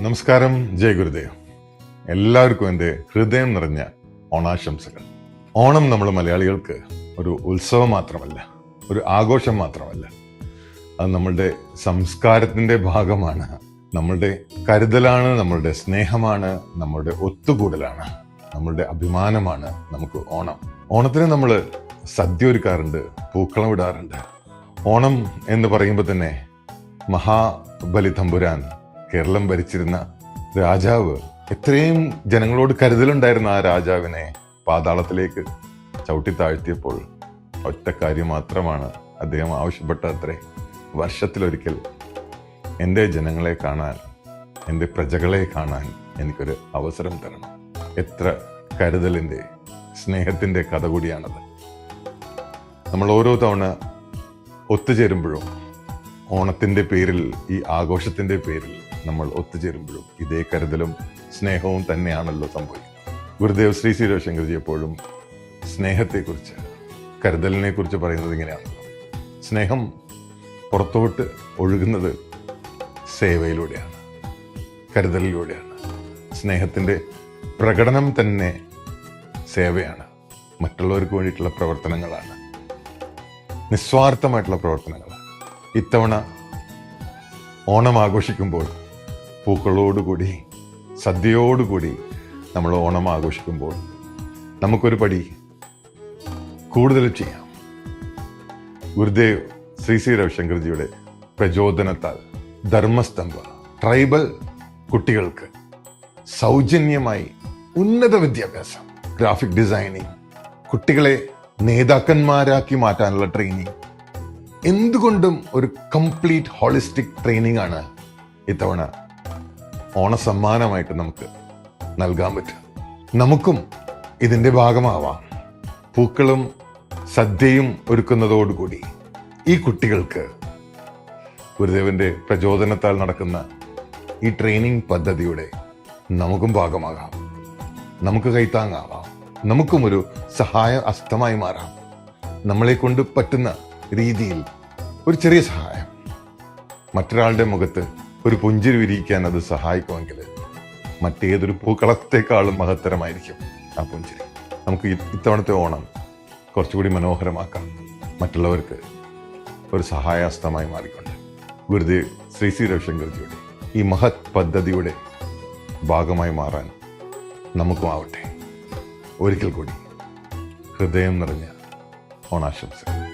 നമസ്കാരം, ജയ് ഗുരുദേവ്. എല്ലാവർക്കും എൻ്റെ ഹൃദയം നിറഞ്ഞ ഓണാശംസകൾ. ഓണം നമ്മൾ മലയാളികൾക്ക് ഒരു ഉത്സവം മാത്രമല്ല, ഒരു ആഘോഷം മാത്രമല്ല, അത് നമ്മളുടെ സംസ്കാരത്തിൻ്റെ ഭാഗമാണ്, നമ്മളുടെ കരുതലാണ്, നമ്മളുടെ സ്നേഹമാണ്, നമ്മളുടെ ഒത്തുകൂടലാണ്, നമ്മളുടെ അഭിമാനമാണ് നമുക്ക് ഓണം. ഓണത്തിന് നമ്മൾ സദ്യ ഒരുക്കാറുണ്ട്, പൂക്കളം ഇടാറുണ്ട്. ഓണം എന്ന് പറയുമ്പോൾ തന്നെ മഹാബലി തമ്പുരാൻ, കേരളം ഭരിച്ചിരുന്ന രാജാവ്, എത്രയും ജനങ്ങളോട് കരുതലുണ്ടായിരുന്ന ആ രാജാവിനെ പാതാളത്തിലേക്ക് ചവിട്ടി താഴ്ത്തിയപ്പോൾ ഒറ്റ കാര്യം മാത്രമാണ് അദ്ദേഹം ആവശ്യപ്പെട്ടത്രേ: വർഷത്തിലൊരിക്കൽ എൻ്റെ ജനങ്ങളെ കാണാൻ, എൻ്റെ പ്രജകളെ കാണാൻ എനിക്കൊരു അവസരം തരണം. എത്ര കരുതലിൻ്റെ, സ്നേഹത്തിൻ്റെ കഥ കൂടിയാണത്. നമ്മൾ ഓരോ തവണ ഒത്തുചേരുമ്പോഴും, ഓണത്തിൻ്റെ പേരിൽ, ഈ ആഘോഷത്തിൻ്റെ പേരിൽ നമ്മൾ ഒത്തുചേരുമ്പോഴും ഇതേ കരുതലും സ്നേഹവും തന്നെയാണല്ലോ സംഭവിക്കുന്നത്. ഗുരുദേവ് ശ്രീ ശ്രീ രവിശങ്കർജി എപ്പോഴും സ്നേഹത്തെക്കുറിച്ച്, കരുതലിനെ കുറിച്ച് പറയുന്നത് ഇങ്ങനെയാണല്ലോ: സ്നേഹം പുറത്തോട്ട് ഒഴുകുന്നത് സേവയിലൂടെയാണ്, കരുതലിലൂടെയാണ്. സ്നേഹത്തിൻ്റെ പ്രകടനം തന്നെ സേവയാണ്, മറ്റുള്ളവർക്ക് വേണ്ടിയിട്ടുള്ള പ്രവർത്തനങ്ങളാണ്, നിസ്വാർത്ഥമായിട്ടുള്ള പ്രവർത്തനങ്ങളാണ്. ഇത്തവണ ഓണം ആഘോഷിക്കുമ്പോൾ, പൂക്കളോടുകൂടി, സദ്യയോടുകൂടി നമ്മൾ ഓണം ആഘോഷിക്കുമ്പോൾ നമുക്കൊരു പടി കൂടുതൽ ചെയ്യാം. ഗുരുദേവ് ശ്രീ ശ്രീ രവിശങ്കർജിയുടെ പ്രചോദനത്താൽ ധർമ്മസ്തംഭ ട്രൈബൽ കുട്ടികൾക്ക് സൗജന്യമായി ഉന്നത വിദ്യാഭ്യാസം, ഗ്രാഫിക് ഡിസൈനിങ്, കുട്ടികളെ നേതാക്കന്മാരാക്കി മാറ്റാനുള്ള ട്രെയിനിങ്, എന്തുകൊണ്ടും ഒരു കംപ്ലീറ്റ് ഹോളിസ്റ്റിക് ട്രെയിനിങ് ആണ് ഇത്തവണ ഓണസമ്മാനമായിട്ട് നമുക്ക് നൽകാൻ പറ്റുക. നമുക്കും ഇതിൻ്റെ ഭാഗമാവാം. പൂക്കളും സദ്യയും ഒരുക്കുന്നതോടുകൂടി ഈ കുട്ടികൾക്ക് ഗുരുദേവന്റെ പ്രചോദനത്താൽ നടക്കുന്ന ഈ ട്രെയിനിങ് പദ്ധതിയുടെ നമുക്കും ഭാഗമാകാം, നമുക്ക് കൈത്താങ്ങാവാം, നമുക്കും ഒരു സഹായ ഹസ്തമായി മാറാം. നമ്മളെ കൊണ്ട് പറ്റുന്ന രീതിയിൽ ഒരു ചെറിയ സഹായം, മറ്റൊരാളുടെ മുഖത്ത് ഒരു പുഞ്ചിരി വിരിയിക്കാൻ അത് സഹായിക്കുമെങ്കിൽ മറ്റേതൊരു പൂക്കളത്തെക്കാളും മഹത്തരമായിരിക്കും ആ പുഞ്ചിരി. നമുക്ക് ഇത്തവണത്തെ ഓണം കുറച്ചുകൂടി മനോഹരമാക്കാം, മറ്റുള്ളവർക്ക് ഒരു സഹായഹസ്തമായി മാറിക്കൊണ്ട്. ഗുരുദേവ് ശ്രീ ശ്രീ രവിശങ്കർജിയുടെ ഈ മഹത് പദ്ധതിയുടെ ഭാഗമായി മാറാൻ നമുക്കും ആവട്ടെ. ഒരിക്കൽ കൂടി ഹൃദയം നിറഞ്ഞ ഓണാശംസകൾ.